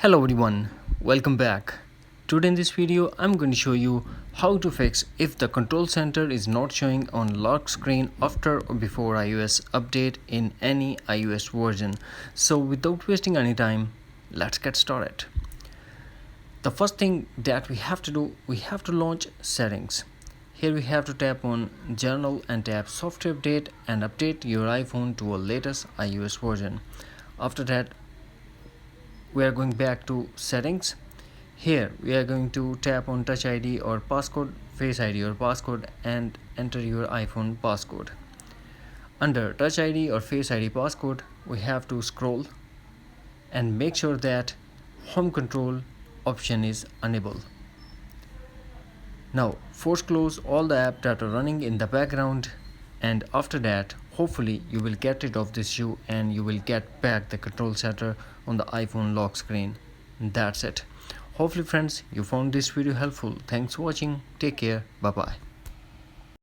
Hello everyone, welcome back. Today in this video I'm going to show you how to fix if the control center is not showing on lock screen after or before iOS update in any iOS version. So without wasting any time, let's get started. The first thing that we have to do, we have to launch settings. Here we have to tap on General and tap Software Update and update your iPhone to a latest iOS version. After that, we are going back to settings. Here we are going to tap on Touch ID or passcode, Face ID or passcode, and enter your iPhone passcode. Under Touch ID or Face ID passcode, we have to scroll and make sure that home control option is enabled. Now force close all the apps that are running in the background, and after that hopefully you will get rid of this issue and you will get back the control center on the iPhone lock screen. That's it. Hopefully friends, you found this video helpful. Thanks for watching. Take care. Bye bye.